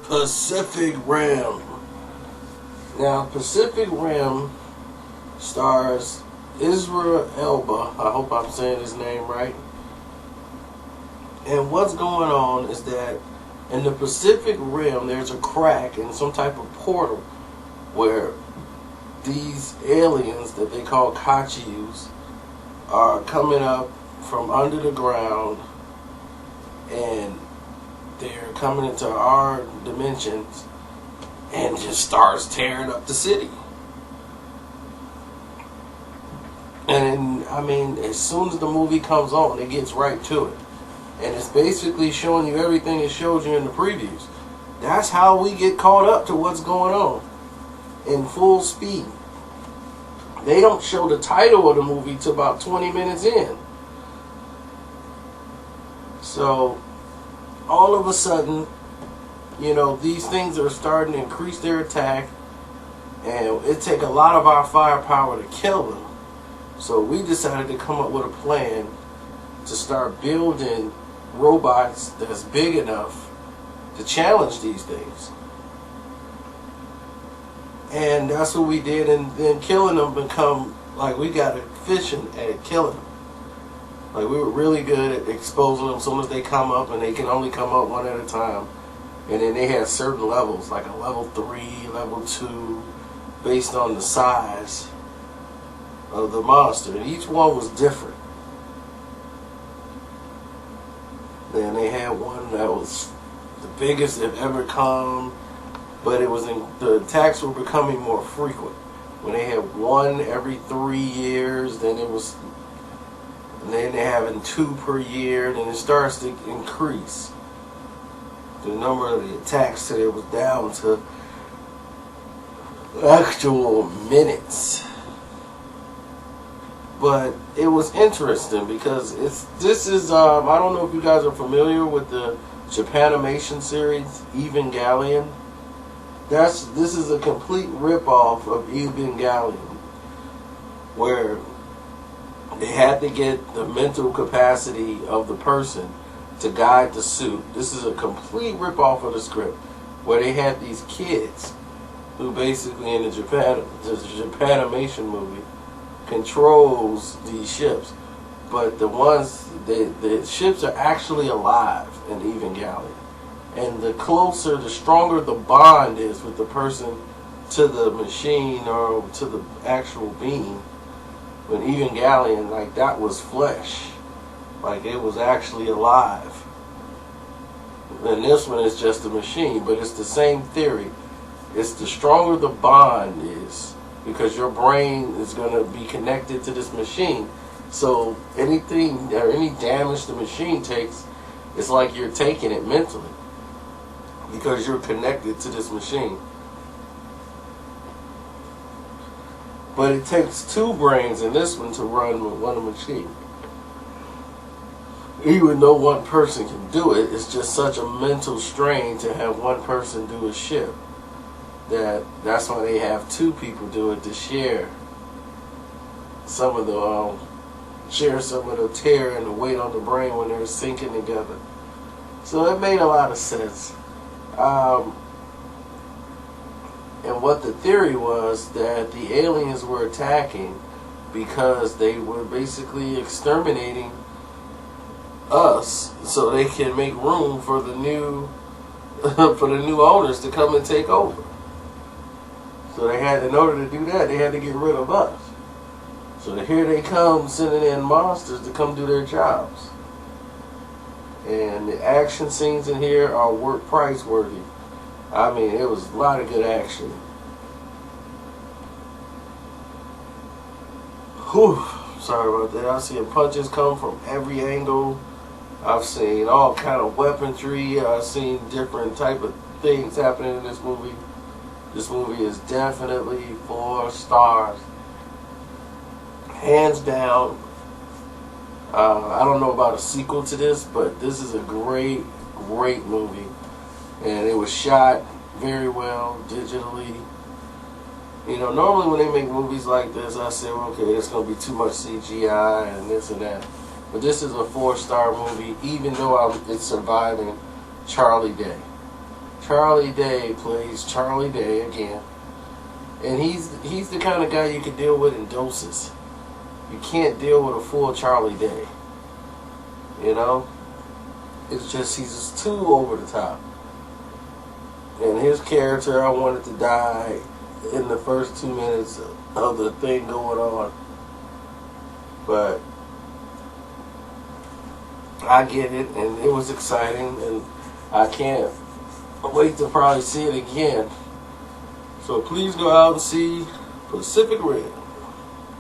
Pacific Rim. Now, Pacific Rim stars Idris Elba. I hope I'm saying his name right. And what's going on is that in the Pacific Rim, there's a crack in some type of portal where these aliens that they call Kachus are coming up from under the ground, and they're coming into our dimensions and just starts tearing up the city. And I mean, as soon as the movie comes on, it gets right to it. And it's basically showing you everything it showed you in the previews. That's how we get caught up to what's going on in full speed. They don't show the title of the movie till about 20 minutes in. So, all of a sudden, you know, these things are starting to increase their attack, and it take a lot of our firepower to kill them. So we decided to come up with a plan to start building robots that's big enough to challenge these things. And that's what we did, and then killing them become, like, we got efficient at killing them. Like, we were really good at exposing them as soon as they come up, and they can only come up one at a time. And then they had certain levels, like a level 3, level 2, based on the size of the monster. And each one was different. Then they had one that was the biggest they've ever come, but it was the attacks were becoming more frequent. When they had one every 3 years, then it was, and then they're having 2 per year, then it starts to increase. The number of the attacks till it was down to actual minutes. But it was interesting because this is I don't know if you guys are familiar with the Japanimation series Evangelion. This is a complete ripoff of Evangelion, where they had to get the mental capacity of the person to guide the suit. This is a complete ripoff of the script, where they had these kids who basically in the Japanimation movie controls these ships, but the ships are actually alive in Evangelion. And the stronger the bond is with the person to the machine or to the actual being. When Evangelion, like, that was flesh. Like, it was actually alive. And this one is just a machine, but it's the same theory. It's the stronger the bond is, because your brain is going to be connected to this machine. So anything or any damage the machine takes, it's like you're taking it mentally, because you're connected to this machine. But it takes 2 brains in this one to run one machine. Even though one person can do it, it's just such a mental strain to have one person do a ship. That's why they have 2 people do it, to share some of the tear and the weight on the brain when they're syncing together. So it made a lot of sense. And what the theory was, that the aliens were attacking because they were basically exterminating us so they can make room for the new owners to come and take over. So in order to do that, they had to get rid of us. So here they come, sending in monsters to come do their jobs. And the action scenes in here are price worthy. I mean, it was a lot of good action. Whew, sorry about that. I've seen punches come from every angle. I've seen all kind of weaponry. I've seen different type of things happening in this movie. This movie is definitely 4 stars. Hands down. I don't know about a sequel to this, but this is a great, great movie. And it was shot very well digitally. You know, normally when they make movies like this, I say, well, okay, it's going to be too much CGI and this and that. But this is a 4-star movie, even though it's surviving Charlie Day. Charlie Day plays Charlie Day again. And he's the kind of guy you can deal with in doses. You can't deal with a full Charlie Day. You know? It's just, he's just too over the top. And his character, I wanted to die in the first 2 minutes of the thing going on. But I get it, and it was exciting, and I can't wait to probably see it again. So please go out and see Pacific Rim.